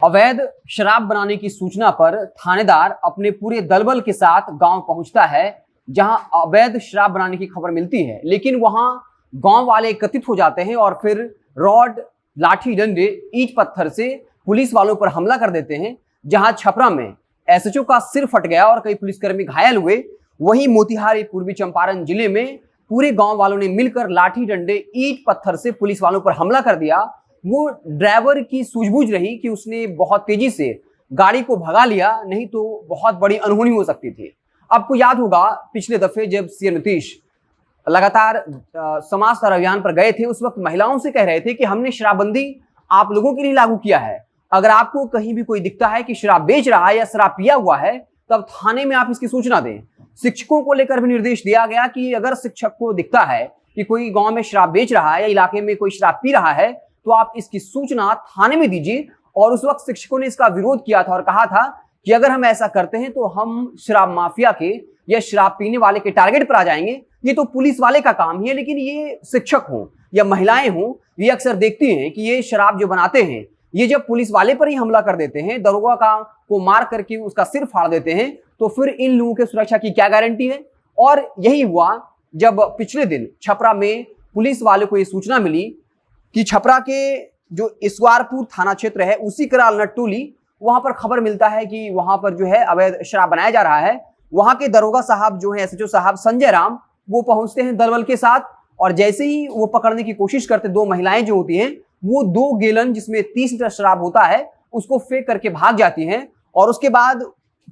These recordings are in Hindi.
अवैध शराब बनाने की सूचना पर थानेदार अपने पूरे दलबल के साथ गांव पहुंचता है जहां अवैध शराब बनाने की खबर मिलती है, लेकिन वहां गांव वाले एकत्रित हो जाते हैं और फिर रॉड, लाठी डंडे, ईंट पत्थर से पुलिस वालों पर हमला कर देते हैं। जहां छपरा में एसएचओ का सिर फट गया और कई पुलिसकर्मी घायल हुए, वहीं मोतिहारी पूर्वी चंपारण जिले में पूरे गांव वालों ने मिलकर लाठी डंडे, ईंट पत्थर से पुलिस वालों पर हमला कर दिया। वो ड्राइवर की सूझबूझ रही कि उसने बहुत तेजी से गाड़ी को भगा लिया, नहीं तो बहुत बड़ी अनहोनी हो सकती थी। आपको याद होगा पिछले दफे जब सीएम नीतीश लगातार समाज सुधार अभियान पर गए थे, उस वक्त महिलाओं से कह रहे थे कि हमने शराबबंदी आप लोगों के लिए लागू किया है। अगर आपको कहीं भी कोई दिखता है कि शराब बेच रहा है या शराब पिया हुआ है, तब थाने में आप इसकी सूचना दें। शिक्षकों को लेकर भी निर्देश दिया गया कि अगर शिक्षक को दिखता है कि कोई गांव में शराब बेच रहा है या इलाके में कोई शराब पी रहा है, तो आप इसकी सूचना थाने में दीजिए। और उस वक्त शिक्षकों ने इसका विरोध किया था और कहा था कि अगर हम ऐसा करते हैं तो हम शराब माफिया के या शराब पीने वाले के टारगेट पर आ जाएंगे। ये तो पुलिस वाले का काम ही है, लेकिन ये शिक्षक हों या महिलाएं हों, ये अक्सर देखती हैं कि ये शराब जो बनाते हैं, ये जब पुलिस वाले पर ही हमला कर देते हैं, दरोगा को मार करके उसका सिर फाड़ देते हैं, तो फिर इन लोगों की सुरक्षा की क्या गारंटी है। और यही हुआ जब पिछले दिन छपरा में पुलिस वाले को यह सूचना मिली कि छपरा के जो इसवारपुर थाना क्षेत्र है, उसी कराल नटोली, वहां पर खबर मिलता है कि वहां पर जो है अवैध शराब बनाया जा रहा है। वहां के दरोगा साहब जो है एसएचओ साहब संजय राम, वो पहुंचते हैं दलबल के साथ और जैसे ही वो पकड़ने की कोशिश करते, दो महिलाएं जो होती हैं वो 2 गैलन जिसमें 30 लीटर शराब होता है उसको फेंक करके भाग जाती हैं। और उसके बाद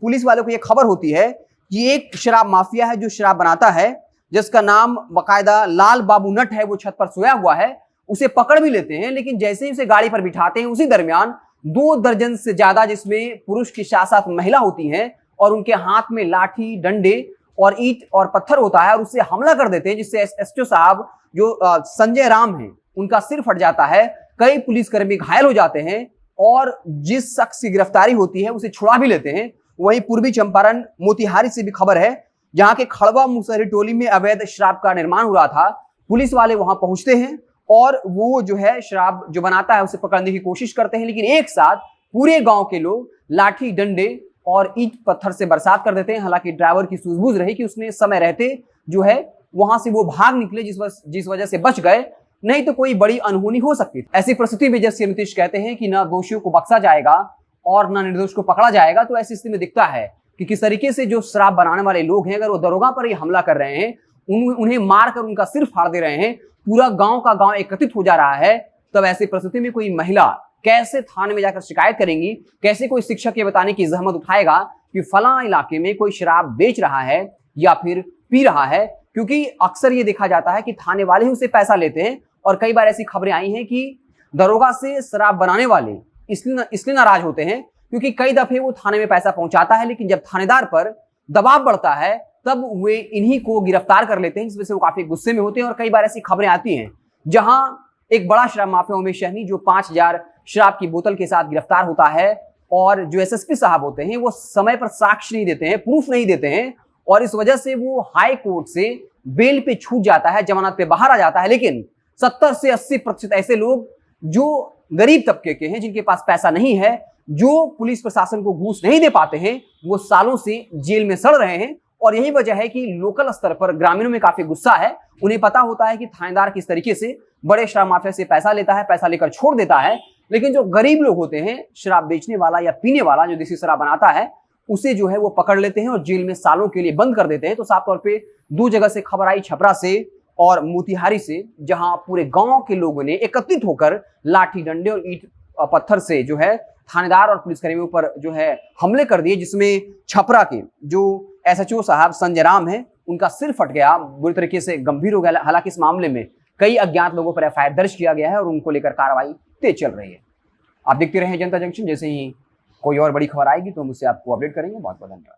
पुलिस वालों को यह खबर होती है कि एक शराब माफिया है जो शराब बनाता है, जिसका नाम बाकायदा लाल बाबू नट है, वो छत पर सोया हुआ है। उसे पकड़ भी लेते हैं, लेकिन जैसे ही उसे गाड़ी पर बिठाते हैं, उसी दरमियान 2 दर्जन से ज्यादा जिसमें पुरुष की साथ महिला होती हैं और उनके हाथ में लाठी, डंडे और ईंट और पत्थर होता है और उससे हमला कर देते हैं, जिससे एसएचओ साहब जो संजय राम हैं उनका सिर फट जाता है। कई पुलिसकर्मी घायल हो जाते हैं और जिस शख्स की गिरफ्तारी होती है उसे छुड़ा भी लेते हैं। वहीं पूर्वी चंपारण मोतिहारी से भी खबर है, जहां के खड़वा मुसहरी टोली में अवैध शराब का निर्माण हो रहा था। पुलिस वाले वहां पहुंचते हैं और वो जो है शराब जो बनाता है उसे पकड़ने की कोशिश करते हैं, लेकिन एक साथ पूरे गांव के लोग लाठी, डंडे और ईंट पत्थर से बरसात कर देते हैं। हालांकि ड्राइवर की सूझबूझ रही कि उसने समय रहते जो है वहां से वो भाग निकले, जिस वजह से बच गए, नहीं तो कोई बड़ी अनहोनी हो सकती थी। ऐसी परिस्थिति में जब सीएम नीतीश कहते हैं कि ना दोषियों को बख्शा जाएगा और ना निर्दोष को पकड़ा जाएगा, तो ऐसी स्थिति में दिखता है कि किस तरीके से जो शराब बनाने वाले लोग हैं, अगर वो दरोगा पर ही हमला कर रहे हैं, उन्हें मारकर उनका सिर फाड़ दे रहे हैं, पूरा गांव का गांव एकत्रित हो जा रहा है, तब ऐसी परिस्थिति में कोई महिला कैसे थाने में जाकर शिकायत करेंगी? कैसे कोई शिक्षक ये बताने की जहमत उठाएगा कि फलां इलाके में कोई शराब बेच रहा है या फिर पी रहा है? क्योंकि अक्सर ये देखा जाता है कि थाने वाले ही उससे पैसा लेते हैं और कई बार ऐसी खबरें आई हैं कि दरोगा से शराब बनाने वाले इसलिए नाराज होते हैं क्योंकि कई दफे वो थाने में पैसा पहुंचाता है, लेकिन जब थानेदार पर दबाव बढ़ता है तब वे इन्हीं को गिरफ्तार कर लेते हैं, जिस वजह से वो काफी गुस्से में होते हैं। और कई बार ऐसी खबरें आती हैं जहां एक बड़ा शराब माफिया उमेश सहनी जो 5000 शराब की बोतल के साथ गिरफ्तार होता है और जो एसएसपी साहब होते हैं वो समय पर साक्ष्य नहीं देते हैं, प्रूफ नहीं देते हैं, और इस वजह से वो हाई कोर्ट से बेल पे छूट जाता है, जमानत पे बाहर आ जाता है। लेकिन 70 से 80% ऐसे लोग जो गरीब तबके के हैं, जिनके पास पैसा नहीं है, जो पुलिस प्रशासन को घूस नहीं दे पाते हैं, वो सालों से जेल में सड़ रहे हैं। और यही वजह है कि लोकल स्तर पर ग्रामीणों में काफी गुस्सा है। उन्हें पता होता है कि थानेदार किस तरीके से बड़े शराब माफिया से पैसा लेता है, पैसा लेकर छोड़ देता है, लेकिन जो गरीब लोग होते हैं, शराब बेचने वाला या पीने वाला जो देसी शराब बनाता है, उसे जो है वो पकड़ लेते हैं और जेल में सालों के लिए बंद कर देते हैं। तो साफ तौर पे 2 जगह से खबर आई, छपरा से और मोतिहारी से, जहां पूरे गांव के लोगों ने एकत्रित होकर लाठी, डंडे और ईंट पत्थर से जो है थानेदार और पुलिसकर्मियों पर जो है हमले कर दिए, जिसमें छपरा के जो एसएचओ साहब संजय राम है उनका सिर फट गया, बुरी तरीके से गंभीर हो गया। हालांकि इस मामले में कई अज्ञात लोगों पर एफआईआर दर्ज किया गया है और उनको लेकर कार्रवाई तेज चल रही है। आप देखते रहे जनता जंक्शन, जैसे ही कोई और बड़ी खबर आएगी तो हम उससे आपको अपडेट करेंगे। बहुत बहुत धन्यवाद।